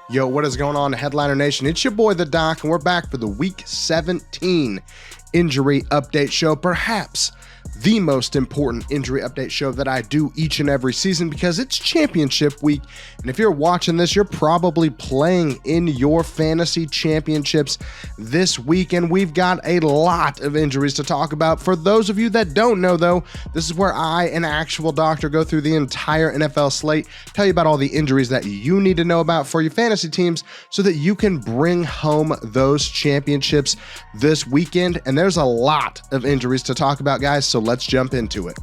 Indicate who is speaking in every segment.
Speaker 1: Yo, what is going on, Headliner Nation? It's your boy, The Doc, and we're back for the Week 17 Injury Update Show. Perhaps the most important injury update show that I do each and every season because it's championship week. And if you're watching this, you're probably playing in your fantasy championships this week. And we've got a lot of injuries to talk about. For those of you that don't know, though, this is where I, an actual doctor, go through the entire NFL slate, tell you about all the injuries that you need to know about for your fantasy teams so that you can bring home those championships this weekend. And there's a lot of injuries to talk about, guys. So let's jump into it.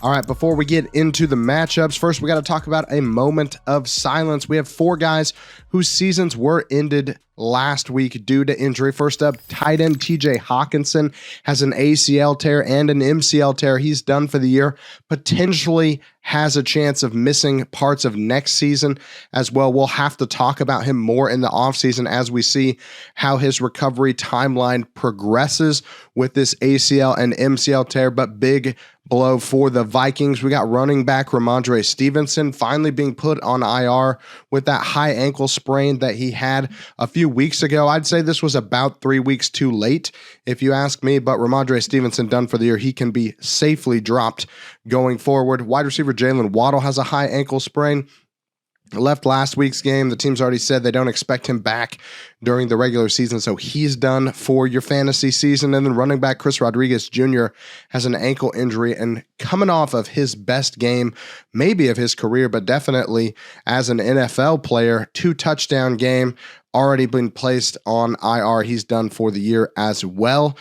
Speaker 1: All right, before we get into the matchups, first we got to talk about a moment of silence. We have 4 guys whose seasons were ended last week due to injury. First up, tight end TJ Hawkinson has an ACL tear and an MCL tear. He's done for the year, potentially has a chance of missing parts of next season as well. We'll have to talk about him more in the offseason as we see how his recovery timeline progresses with this ACL and MCL tear, but big blow for the Vikings. We got running back Ramondre Stevenson finally being put on IR with that high ankle sprain that he had a few weeks ago. I'd say this was about 3 weeks too late, if you ask me, but Ramondre Stevenson done for the year. He can be safely dropped going forward. Wide receiver Jalen Waddle has a high ankle sprain. Left last week's game. The team's already said they don't expect him back during the regular season, so he's done for your fantasy season. And then running back Chris Rodriguez Jr. has an ankle injury and coming off of his best game, maybe of his career, but definitely as an NFL player, 2-touchdown game, already been placed on IR. He's done for the year as well.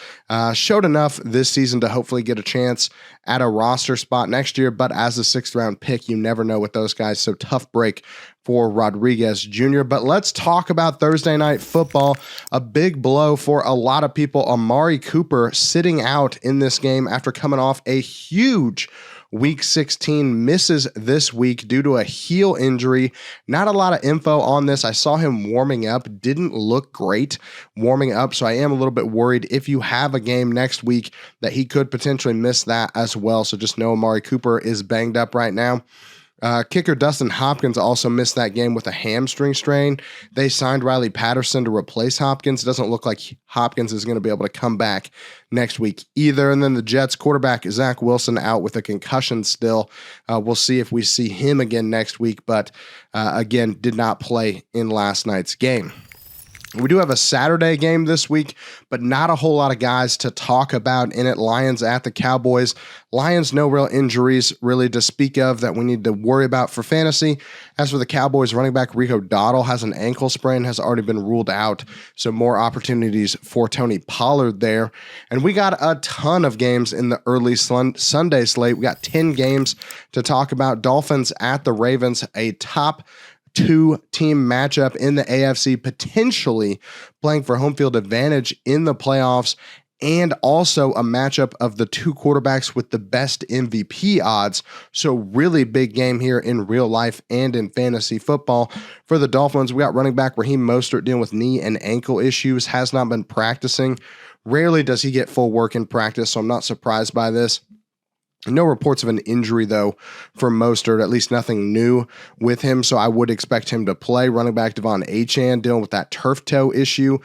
Speaker 1: Showed enough this season to hopefully get a chance at a roster spot next year, but as a 6th-round pick, you never know with those guys, so tough break for Rodriguez Jr. But let's talk about Thursday Night Football. A big blow for a lot of people. Amari Cooper sitting out in this game after coming off a huge Week 16, misses this week due to a heel injury. Not a lot of info on this. I saw him warming up. Didn't look great warming up, so I am a little bit worried if you have a game next week that he could potentially miss that as well. So just know Amari Cooper is banged up right now. Kicker Dustin Hopkins also missed that game with a hamstring strain. They signed Riley Patterson to replace Hopkins. It doesn't look like Hopkins is going to be able to come back next week either. And then the Jets quarterback Zach Wilson out with a concussion still. We'll see if we see him again next week, but again, did not play in last night's game. We do have a Saturday game this week, but not a whole lot of guys to talk about in it. Lions at the Cowboys. Lions, no real injuries really to speak of that we need to worry about for fantasy. As for the Cowboys, running back Rico Dowdle has an ankle sprain, has already been ruled out, so more opportunities for Tony Pollard there. And we got a ton of games in the early Sunday slate. We got 10 games to talk about. Dolphins at the Ravens, a top 2-team matchup in the AFC, potentially playing for home field advantage in the playoffs, and also a matchup of the 2 quarterbacks with the best MVP odds. So really big game here in real life and in fantasy football. For the Dolphins, we got running back Raheem Mostert dealing with knee and ankle issues, has not been practicing. Rarely does he get full work in practice, so I'm not surprised by this. No reports of an injury, though, for Mostert, at least nothing new with him, so I would expect him to play. Running back Devon Achane dealing with that turf toe issue.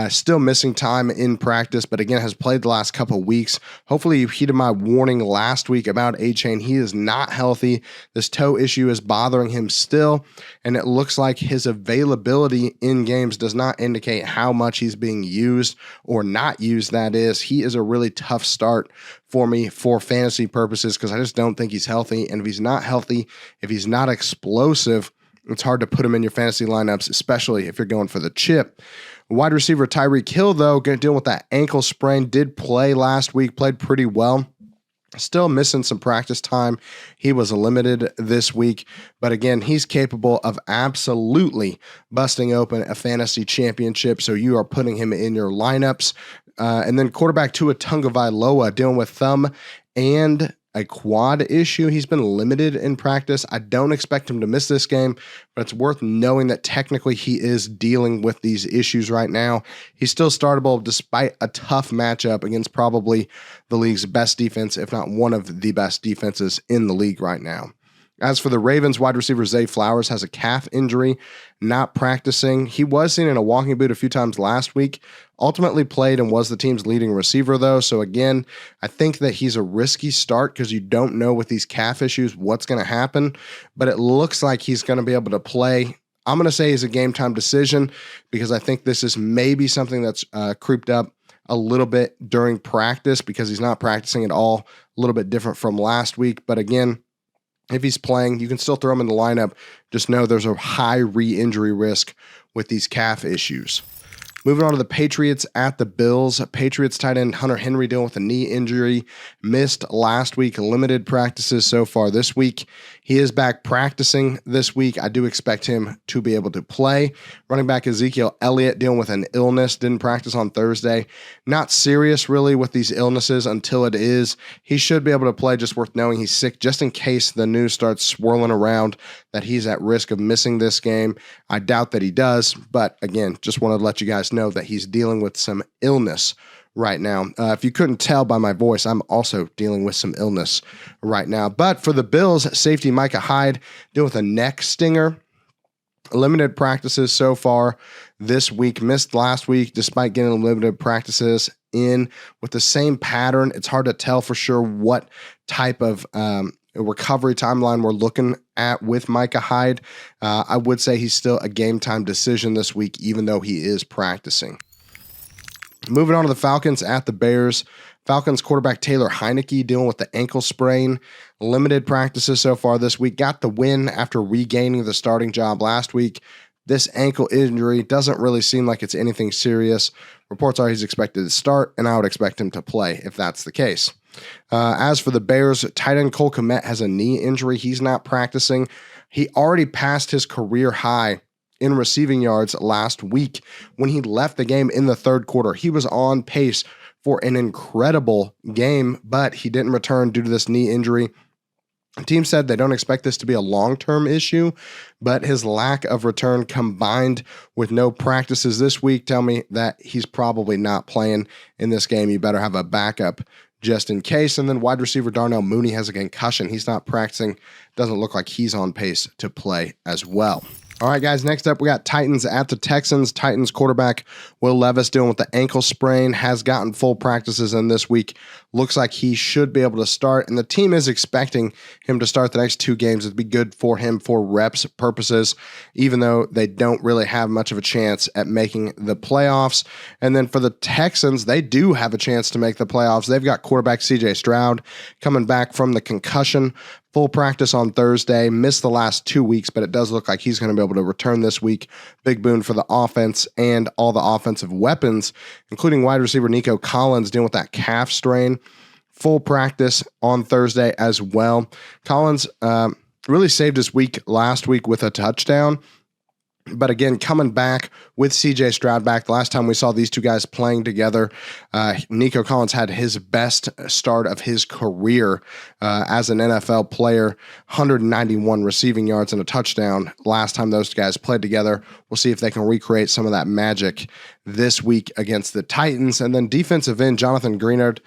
Speaker 1: Still missing time in practice, but again, has played the last couple weeks. Hopefully, you heeded my warning last week about Achane. He is not healthy. This toe issue is bothering him still, and it looks like his availability in games does not indicate how much he's being used or not used, that is. He is a really tough start for me for fantasy purposes because I just don't think he's healthy. And if he's not healthy, if he's not explosive, it's hard to put him in your fantasy lineups, especially if you're going for the chip. Wide receiver Tyreek Hill, though, going to deal with that ankle sprain, did play last week, played pretty well. Still missing some practice time. He was limited this week, but again, he's capable of absolutely busting open a fantasy championship, so you are putting him in your lineups. And then quarterback Tua Tagovailoa dealing with thumb and a quad issue. He's been limited in practice. I don't expect him to miss this game, but it's worth knowing that technically he is dealing with these issues right now. He's still startable despite a tough matchup against probably the league's best defense, if not one of the best defenses in the league right now. As for the Ravens, wide receiver Zay Flowers has a calf injury, not practicing. He was seen in a walking boot a few times last week, ultimately played and was the team's leading receiver, though. So again, I think that he's a risky start because you don't know with these calf issues what's going to happen, but it looks like he's going to be able to play. I'm going to say he's a game time decision because I think this is maybe something that's creeped up a little bit during practice because he's not practicing at all, a little bit different from last week. But again, if he's playing, you can still throw him in the lineup. Just know there's a high re-injury risk with these calf issues. Moving on to the Patriots at the Bills. Patriots tight end Hunter Henry dealing with a knee injury. Missed last week. Limited practices so far this week. He is back practicing this week. I do expect him to be able to play. Running back Ezekiel Elliott dealing with an illness. Didn't practice on Thursday. Not serious really with these illnesses until it is. He should be able to play. Just worth knowing he's sick just in case the news starts swirling around that he's at risk of missing this game. I doubt that he does. But again, just wanted to let you guys know that he's dealing with some illness right now. If you couldn't tell by my voice, I'm also dealing with some illness right now. But for the Bills, safety Micah Hyde dealing with a neck stinger. Limited practices so far this week. Missed last week despite getting limited practices in with the same pattern. It's hard to tell for sure what type of recovery timeline we're looking at with Micah Hyde. I would say he's still a game time decision this week, even though he is practicing. Moving on to the Falcons at the Bears. Falcons quarterback Taylor Heineke dealing with the ankle sprain. Limited practices so far this week. Got the win after regaining the starting job last week. This ankle injury doesn't really seem like it's anything serious. Reports are he's expected to start, and I would expect him to play if that's the case. As for the Bears, tight end Cole Kmet has a knee injury. He's not practicing. He already passed his career high in receiving yards last week when he left the game in the third quarter. He was on pace for an incredible game, but he didn't return due to this knee injury. The team said they don't expect this to be a long-term issue, but his lack of return combined with no practices this week tell me that he's probably not playing in this game. You better have a backup just in case. And then wide receiver Darnell Mooney has a concussion. He's not practicing. Doesn't look like he's on pace to play as well. All right, guys, next up, we got Titans at the Texans. Titans quarterback Will Levis dealing with the ankle sprain, has gotten full practices in this week. Looks like he should be able to start, and the team is expecting him to start the next two games. It'd be good for him for reps purposes, even though they don't really have much of a chance at making the playoffs. And then for the Texans, they do have a chance to make the playoffs. They've got quarterback C.J. Stroud coming back from the concussion. Full practice on Thursday, missed the last 2 weeks, but it does look like he's going to be able to return this week. Big boon for the offense and all the offensive weapons, including wide receiver Nico Collins dealing with that calf strain. Full practice on Thursday as well. Collins really saved his week last week with a touchdown. But again, coming back with C.J. Stroud back, the last time we saw these two guys playing together, Nico Collins had his best start of his career as an NFL player, 191 receiving yards and a touchdown last time those guys played together. We'll see if they can recreate some of that magic this week against the Titans. And then defensive end Jonathan Greenard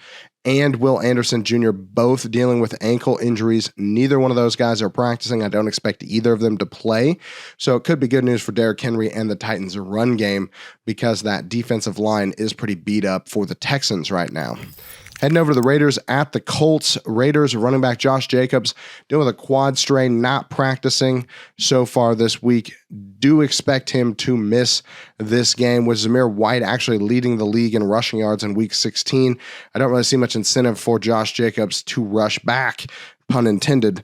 Speaker 1: and Will Anderson Jr. both dealing with ankle injuries. Neither one of those guys are practicing. I don't expect either of them to play. So it could be good news for Derrick Henry and the Titans' run game because that defensive line is pretty beat up for the Texans right now. Heading over to the Raiders at the Colts. Raiders running back Josh Jacobs dealing with a quad strain, not practicing so far this week. Do expect him to miss this game, with Zamir White actually leading the league in rushing yards in week 16. I don't really see much incentive for Josh Jacobs to rush back, pun intended,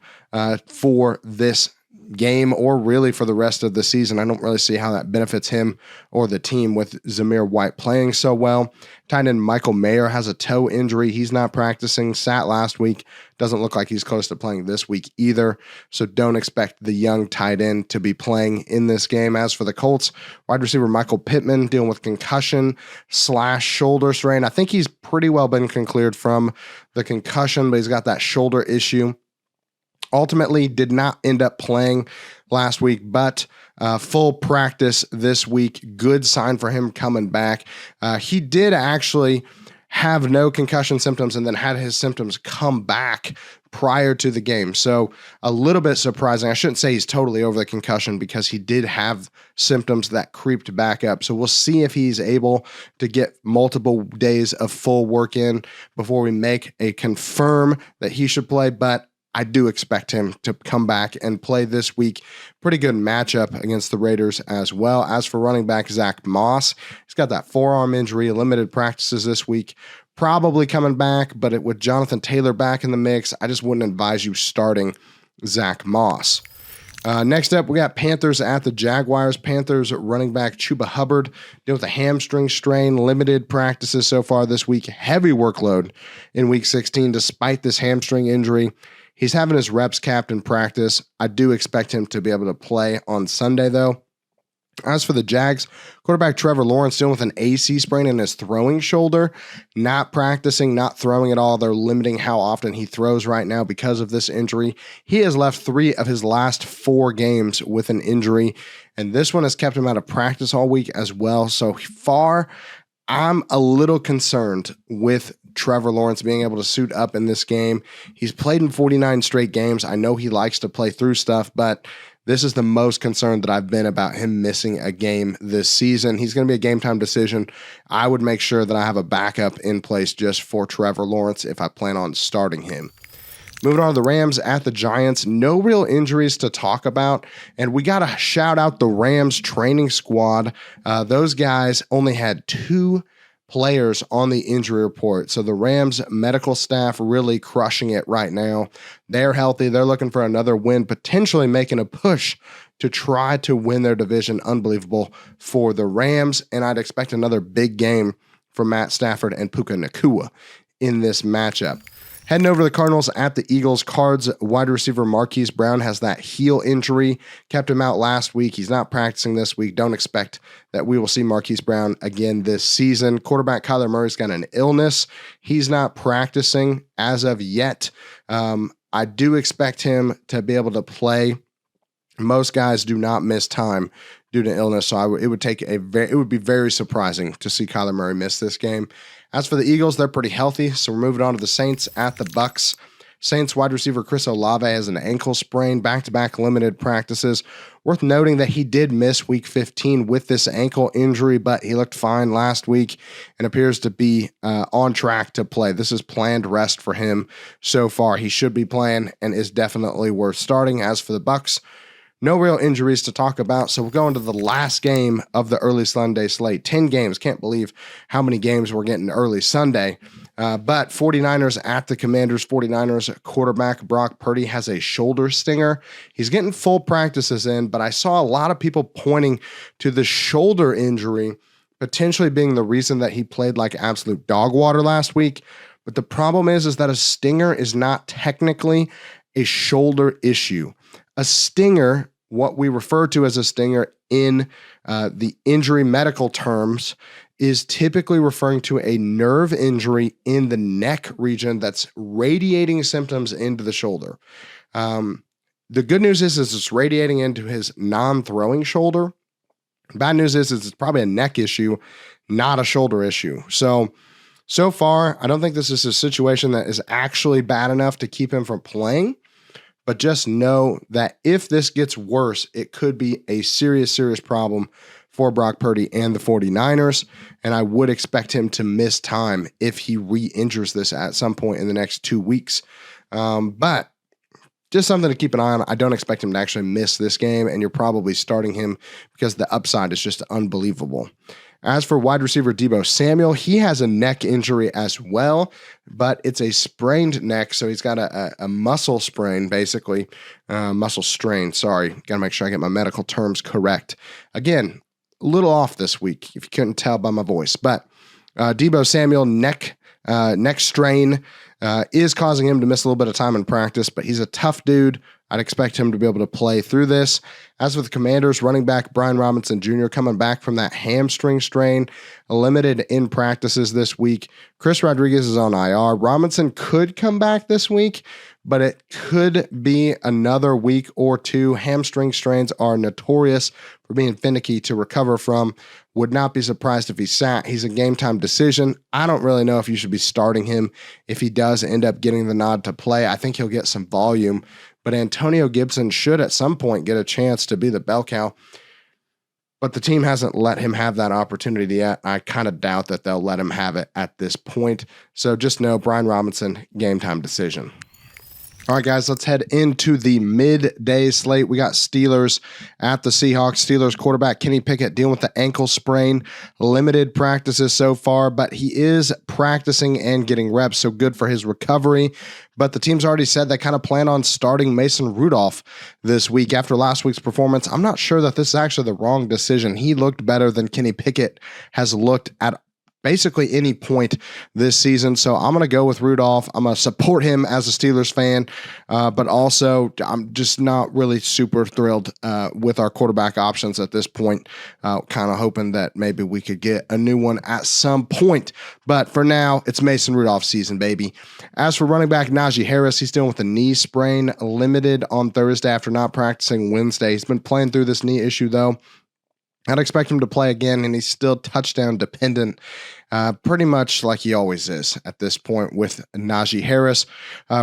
Speaker 1: for this game or really for the rest of the season. I don't really see how that benefits him or the team with Zamir White playing so well. Tight end Michael Mayer has a toe injury. He's not practicing. Sat last week. Doesn't look like he's close to playing this week either. So don't expect the young tight end to be playing in this game. As for the Colts, wide receiver Michael Pittman dealing with concussion/shoulder strain. I think he's pretty well been cleared from the concussion, but he's got that shoulder issue. Ultimately did not end up playing last week, but full practice this week. Good sign for him coming back. He did actually have no concussion symptoms and then had his symptoms come back prior to the game. So a little bit surprising. I shouldn't say he's totally over the concussion because he did have symptoms that creeped back up. So we'll see if he's able to get multiple days of full work in before we make a confirm that he should play. But I do expect him to come back and play this week. Pretty good matchup against the Raiders as well. As for running back Zach Moss, he's got that forearm injury, limited practices this week. Probably coming back, but with Jonathan Taylor back in the mix, I just wouldn't advise you starting Zach Moss. Next up, we got Panthers at the Jaguars. Panthers running back Chuba Hubbard dealing with a hamstring strain, limited practices so far this week, heavy workload in week 16 despite this hamstring injury. He's having his reps capped in practice. I do expect him to be able to play on Sunday, though. As for the Jags, quarterback Trevor Lawrence dealing with an AC sprain in his throwing shoulder, not practicing, not throwing at all. They're limiting how often he throws right now because of this injury. He has left 3 of his last 4 games with an injury, and this one has kept him out of practice all week as well. So far, I'm a little concerned with Trevor Lawrence being able to suit up in this game. He's played in 49 straight games. I know he likes to play through stuff, but this is the most concerned that I've been about him missing a game this season. He's going to be a game time decision. I would make sure that I have a backup in place just for Trevor Lawrence if I plan on starting him. Moving on to the Rams at the Giants, no real injuries to talk about, and we got to shout out the Rams training squad. Those guys only had 2 players on the injury report, so the Rams medical staff really crushing it right now. They're healthy. They're looking for another win, potentially making a push to try to win their division. Unbelievable for the Rams, and I'd expect another big game from Matt Stafford and Puka Nacua in this matchup. Heading over to the Cardinals at the Eagles, Cards wide receiver Marquise Brown has that heel injury, kept him out last week. He's not practicing this week. Don't expect that we will see Marquise Brown again this season. Quarterback Kyler Murray's got an illness. He's not practicing as of yet. I do expect him to be able to play. Most guys do not miss time due to illness, so it would be very surprising to see Kyler Murray miss this game. As for the Eagles, they're pretty healthy, so we're moving on to the Saints at the Bucs. Saints wide receiver Chris Olave has an ankle sprain, back-to-back limited practices. Worth noting that he did miss week 15 with this ankle injury, but he looked fine last week and appears to be on track to play. This is planned rest for him so far. He should be playing and is definitely worth starting. As for the Bucs, no real injuries to talk about, so we'll go into the last game of the early Sunday slate. 10 games. Can't believe how many games we're getting early Sunday. But 49ers at the Commanders. 49ers quarterback Brock Purdy has a shoulder stinger. He's getting full practices in, but I saw a lot of people pointing to the shoulder injury potentially being the reason that he played like absolute dog water last week. But the problem is that a stinger is not technically a shoulder issue. A stinger, what we refer to as a stinger in the injury medical terms, is typically referring to a nerve injury in the neck region that's radiating symptoms into the shoulder. The good news is it's radiating into his non-throwing shoulder. Bad news is it's probably a neck issue, not a shoulder issue. So far, I don't think this is a situation that is actually bad enough to keep him from playing. But just know that if this gets worse, it could be a serious, serious problem for Brock Purdy and the 49ers. And I would expect him to miss time if he re-injures this at some point in the next 2 weeks. But just something to keep an eye on. I don't expect him to actually miss this game, and you're probably starting him because the upside is just unbelievable. As for wide receiver Deebo Samuel, he has a neck injury as well, but it's a sprained neck, so he's got a muscle sprain, basically. Muscle strain, sorry. Got to make sure I get my medical terms correct. Again, a little off this week, if you couldn't tell by my voice. But Deebo Samuel, neck strain is causing him to miss a little bit of time in practice, but he's a tough dude. I'd expect him to be able to play through this. As for the Commanders, running back Brian Robinson Jr. coming back from that hamstring strain, limited in practices this week. Chris Rodriguez is on IR. Robinson could come back this week, but it could be another week or two. Hamstring strains are notorious for being finicky to recover from. Would not be surprised if he sat. He's a game time decision. I don't really know if you should be starting him if he does end up getting the nod to play. I think he'll get some volume, but Antonio Gibson should at some point get a chance to be the bell cow. But the team hasn't let him have that opportunity yet. I kind of doubt that they'll let him have it at this point. So just know Brian Robinson, game time decision. All right, guys, let's head into the midday slate. We got Steelers at the Seahawks. Steelers quarterback Kenny Pickett dealing with the ankle sprain. Limited practices so far, but he is practicing and getting reps, so good for his recovery. But the team's already said they kind of plan on starting Mason Rudolph this week after last week's performance. I'm not sure that this is actually the wrong decision. He looked better than Kenny Pickett has looked at basically any point this season. So I'm going to go with Rudolph. I'm going to support him as a Steelers fan, but also I'm just not really super thrilled with our quarterback options at this point. Kind of hoping that maybe we could get a new one at some point. But for now, it's Mason Rudolph season, baby. As for running back Najee Harris, he's dealing with a knee sprain, limited on Thursday after not practicing Wednesday. He's been playing through this knee issue, though. I'd expect him to play again, and he's still touchdown dependent, pretty much like he always is at this point with Najee Harris.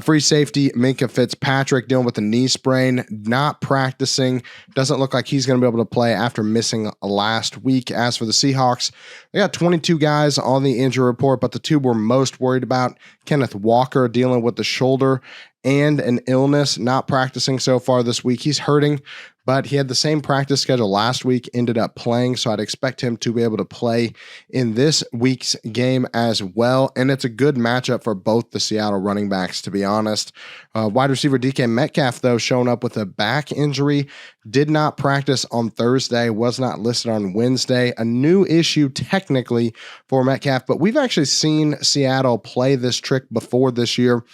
Speaker 1: Free safety, Minkah Fitzpatrick dealing with a knee sprain, not practicing. Doesn't look like he's going to be able to play after missing last week. As for the Seahawks, they got 22 guys on the injury report, but the two we're most worried about, Kenneth Walker dealing with the shoulder and an illness, not practicing so far this week. He's hurting, but he had the same practice schedule last week, ended up playing, so I'd expect him to be able to play in this week's game as well. And it's a good matchup for both the Seattle running backs, to be honest. Wide receiver DK Metcalf, though, showing up with a back injury, did not practice on Thursday, was not listed on Wednesday. A new issue technically for Metcalf, but we've actually seen Seattle play this trick before this year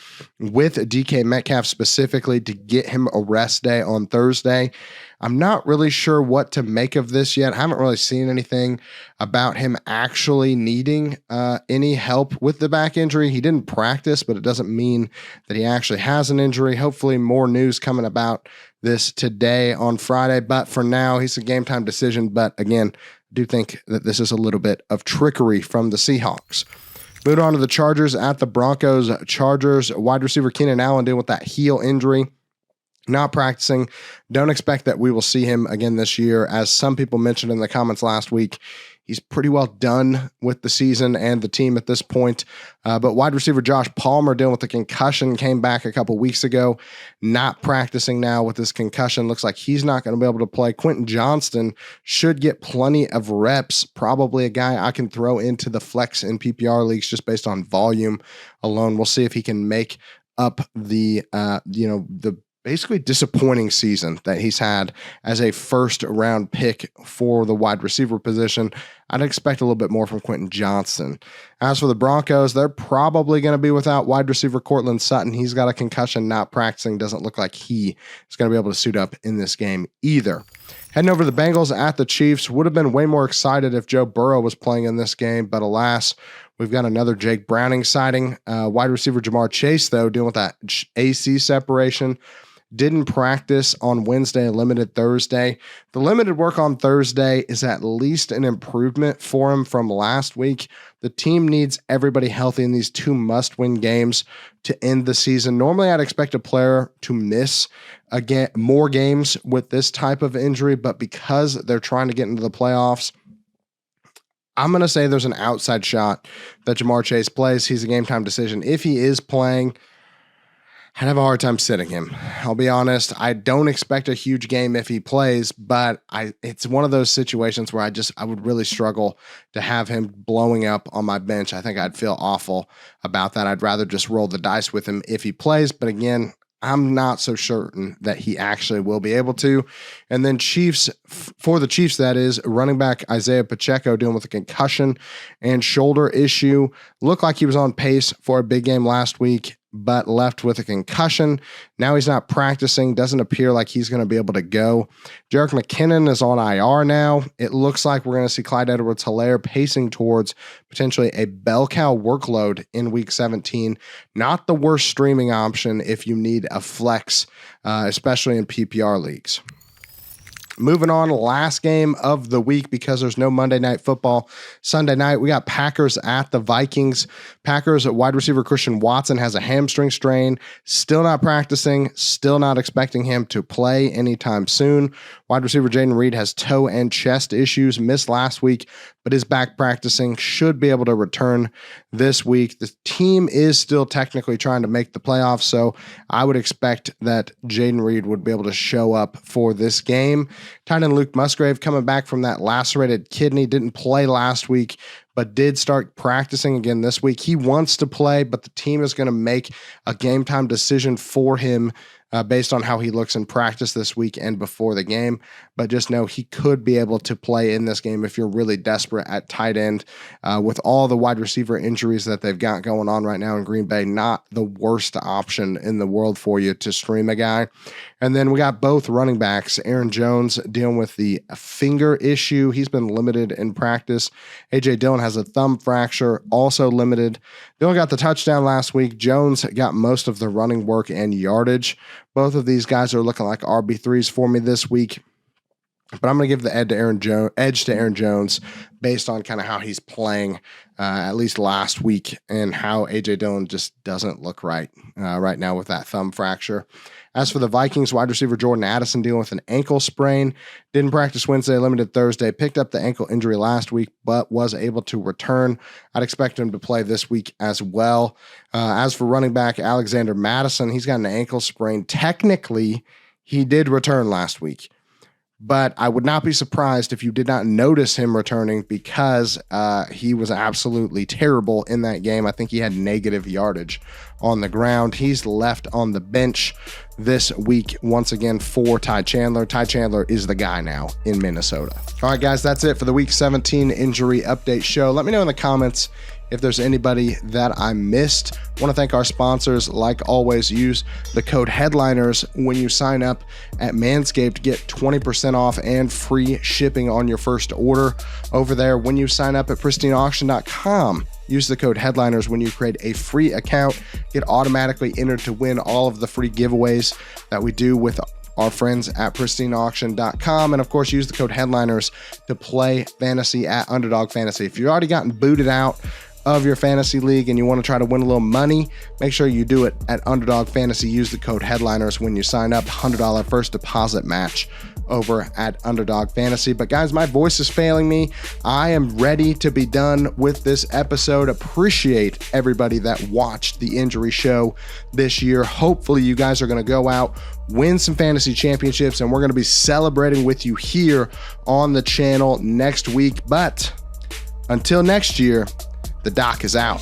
Speaker 1: with DK Metcalf specifically to get him a rest day on Thursday. I'm not really sure what to make of this yet. I haven't really seen anything about him actually needing any help with the back injury. He didn't practice, but it doesn't mean that he actually has an injury. Hopefully more news coming about this today on Friday. But for now, he's a game time decision. But again, I do think that this is a little bit of trickery from the Seahawks. Moving on to the Chargers at the Broncos. Chargers wide receiver Keenan Allen dealing with that heel injury. Not practicing. Don't expect that we will see him again this year. As some people mentioned in the comments last week, he's pretty well done with the season and the team at this point. But wide receiver Josh Palmer dealing with a concussion, came back a couple weeks ago. Not practicing now with this concussion. Looks like he's not going to be able to play. Quentin Johnston should get plenty of reps. Probably a guy I can throw into the flex in PPR leagues just based on volume alone. We'll see if he can make up the basically disappointing season that he's had as a first-round pick for the wide receiver position. I'd expect a little bit more from Quentin Johnston. As for the Broncos, they're probably going to be without wide receiver Cortland Sutton. He's got a concussion, not practicing. Doesn't look like he is going to be able to suit up in this game either. Heading over to the Bengals at the Chiefs. Would have been way more excited if Joe Burrow was playing in this game, but alas, we've got another Jake Browning sighting. Wide receiver Jamar Chase, though, dealing with that AC separation. Didn't practice on Wednesday, limited Thursday. The limited work on Thursday is at least an improvement for him from last week. The team needs everybody healthy in these two must-win games to end the season. Normally, I'd expect a player to miss again more games with this type of injury, but because they're trying to get into the playoffs, I'm going to say there's an outside shot that Jamar Chase plays. He's a game-time decision. If he is playing, I'd have a hard time sitting him. I'll be honest. I don't expect a huge game if he plays, but it's one of those situations where I would really struggle to have him blowing up on my bench. I think I'd feel awful about that. I'd rather just roll the dice with him if he plays. But again, I'm not so certain that he actually will be able to. And then for the Chiefs, that is, running back Isaiah Pacheco dealing with a concussion and shoulder issue. Looked like he was on pace for a big game last week. but left with a concussion. Now he's not practicing. Doesn't appear like he's going to be able to go. Jerick McKinnon is on IR now. It looks like we're going to see Clyde Edwards-Helaire pacing towards potentially a bell cow workload in Week 17. Not the worst streaming option if you need a flex, especially in PPR leagues. Moving on, last game of the week because there's no Monday Night Football. Sunday night, we got Packers at the Vikings. Packers at wide receiver Christian Watson has a hamstring strain. Still not practicing. Still not expecting him to play anytime soon. Wide receiver Jaden Reed has toe and chest issues. Missed last week, but is back practicing. Should be able to return this week. The team is still technically trying to make the playoffs, so I would expect that Jaden Reed would be able to show up for this game. Tight end Luke Musgrave coming back from that lacerated kidney. Didn't play last week, but did start practicing again this week. He wants to play, but the team is going to make a game time decision for him based on how he looks in practice this week and before the game. But just know he could be able to play in this game if you're really desperate at tight end. With all the wide receiver injuries that they've got going on right now in Green Bay, not the worst option in the world for you to stream a guy. And then we got both running backs. Aaron Jones dealing with the finger issue. He's been limited in practice. A.J. Dillon has a thumb fracture, also limited. Dillon got the touchdown last week. Jones got most of the running work and yardage. Both of these guys are looking like RB3s for me this week. But I'm going to give the edge to Aaron Jones based on kind of how he's playing, at least last week, and how A.J. Dillon just doesn't look right now with that thumb fracture. As for the Vikings, wide receiver Jordan Addison dealing with an ankle sprain. Didn't practice Wednesday, limited Thursday. Picked up the ankle injury last week, but was able to return. I'd expect him to play this week as well. As for running back Alexander Mattison, he's got an ankle sprain. Technically, he did return last week, but I would not be surprised if you did not notice him returning because he was absolutely terrible in that game. I think he had negative yardage on the ground. He's left on the bench this week once again for Ty Chandler. Ty Chandler is the guy now in Minnesota. All right, guys, that's it for the Week 17 injury update show. Let me know in the comments if there's anybody that I missed. I want to thank our sponsors. Like always, use the code HEADLINERS when you sign up at Manscaped. Get 20% off and free shipping on your first order over there. When you sign up at pristineauction.com, use the code HEADLINERS when you create a free account. Get automatically entered to win all of the free giveaways that we do with our friends at pristineauction.com. And of course, use the code HEADLINERS to play fantasy at Underdog Fantasy. If you've already gotten booted out of your fantasy league and you want to try to win a little money, make sure you do it at Underdog Fantasy. Use the code HEADLINERS when you sign up. $100 first deposit match over at Underdog Fantasy. But guys, my voice is failing me. I am ready to be done with this episode. Appreciate everybody that watched the injury show this year. Hopefully you guys are going to go out, win some fantasy championships, and we're going to be celebrating with you here on the channel next week. But until next year, the doc is out.